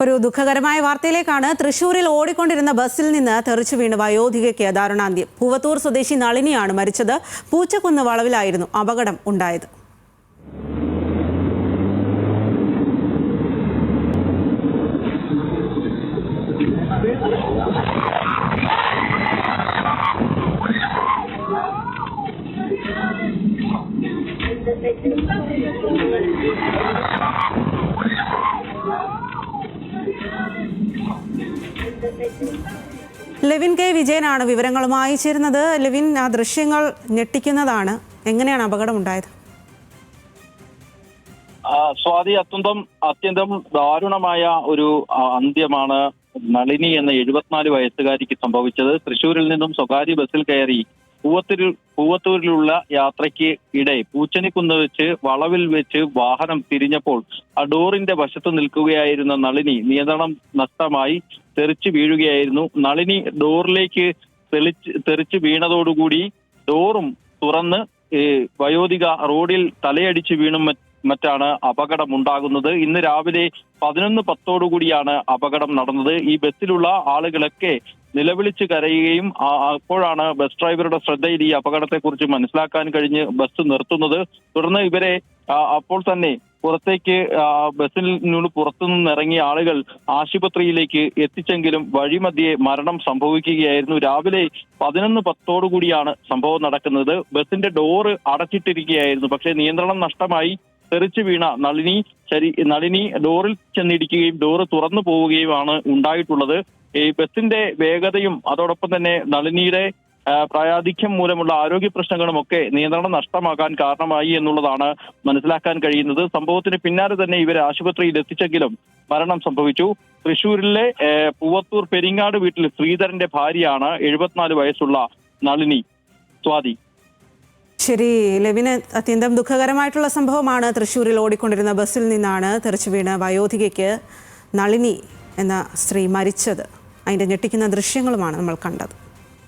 ഒരു ദുഃഖകരമായ വാർത്തയിലേക്കാണ്. തൃശൂരിൽ ഓടിക്കൊണ്ടിരുന്ന ബസ്സിൽ നിന്ന് തെറിച്ചു വീണ് വയോധികയ്ക്ക് ദാരുണാന്ത്യം. പൂവത്തൂർ സ്വദേശി നളിനിയാണ് മരിച്ചത്. പൂച്ചക്കുന്ന് വളവിലായിരുന്നു അപകടം ഉണ്ടായത്. ലെവിൻ കെ വിജയനാണ് വിവരങ്ങളുമായി ചേരുന്നത്. ലെവിൻ, ആ ദൃശ്യങ്ങൾ ഞെട്ടിക്കുന്നതാണ്. എങ്ങനെയാണ് അപകടം ഉണ്ടായത്? സ്വാതി, അത്യന്തം ദാരുണമായ ഒരു അന്ത്യമാണ് നളിനി എന്ന 74 വയസ്സുകാരിക്ക് സംഭവിച്ചത്. തൃശ്ശൂരിൽ നിന്നും സ്വകാര്യ ബസ്സിൽ കയറി പൂവത്തൂരിലുള്ള യാത്രയ്ക്ക് ഇടെ പൂച്ചനിക്കുന്ന് വെച്ച് വളവിൽ വെച്ച് വാഹനം തിരിഞ്ഞപ്പോൾ ആ ഡോറിന്റെ വശത്ത് നിൽക്കുകയായിരുന്ന നളിനി നിയന്ത്രണം നഷ്ടമായി തെറിച്ചു വീഴുകയായിരുന്നു. നളിനി ഡോറിലേക്ക് തെറിച്ചു വീണതോടുകൂടി ഡോറും തുറന്ന് വയോധിക റോഡിൽ തലയടിച്ച് വീണും മറ്റാണ് അപകടമുണ്ടാകുന്നത്. ഇന്ന് രാവിലെ 11:10 അപകടം നടന്നത്. ഈ ബസ്സിലുള്ള ആളുകളൊക്കെ നിലവിളിച്ച് കരയുകയും അപ്പോഴാണ് ബസ് ഡ്രൈവറുടെ ശ്രദ്ധയിൽ ഈ അപകടത്തെക്കുറിച്ച് മനസ്സിലാക്കാൻ കഴിഞ്ഞ് ബസ് നിർത്തുന്നത്. തുടർന്ന് ഇവരെ അപ്പോൾ തന്നെ പുറത്തേക്ക് ബസ്സിൽ നിന്ന് പുറത്തുനിന്ന് ഇറങ്ങിയ ആളുകൾ ആശുപത്രിയിലേക്ക് എത്തിച്ചെങ്കിലും വഴിമധ്യേ മരണം സംഭവിക്കുകയായിരുന്നു. രാവിലെ 11:10 സംഭവം നടക്കുന്നത്. ബസ്സിന്റെ ഡോറ് അടച്ചിട്ടിരിക്കുകയായിരുന്നു. പക്ഷേ നിയന്ത്രണം നഷ്ടമായി തെറിച്ചു വീണ നളിനി ഡോറിൽ ചെന്നിടിക്കുകയും ഡോറ് തുറന്നു പോവുകയുമാണ് ഉണ്ടായിട്ടുള്ളത്. ഈ ബസ്സിന്റെ വേഗതയും അതോടൊപ്പം തന്നെ നളിനിയുടെ പ്രായാധിക്യം മൂലമുള്ള ആരോഗ്യ പ്രശ്നങ്ങളും ഒക്കെ നിയന്ത്രണം നഷ്ടമാകാൻ കാരണമായി എന്നുള്ളതാണ് മനസ്സിലാക്കാൻ കഴിയുന്നത്. സംഭവത്തിന് പിന്നാലെ തന്നെ ഇവരെ ആശുപത്രിയിൽ എത്തിച്ചെങ്കിലും മരണം സംഭവിച്ചു. തൃശ്ശൂരിലെ പൂവത്തൂർ പെരിങ്ങാട് വീട്ടിൽ ശ്രീധരന്റെ ഭാര്യയാണ് 74 വയസ്സുള്ള നളിനി. സ്വാതി. ശരി ലെവിന്, അത്യന്തം ദുഃഖകരമായിട്ടുള്ള സംഭവമാണ്. തൃശ്ശൂരിൽ ഓടിക്കൊണ്ടിരുന്ന ബസ്സിൽ നിന്നാണ് തെറിച്ചു വീണ് വയോധികയ്ക്ക് നളിനി എന്ന സ്ത്രീ മരിച്ചത്. അതിൻ്റെ ഞെട്ടിക്കുന്ന ദൃശ്യങ്ങളുമാണ് നമ്മൾ കണ്ടത്.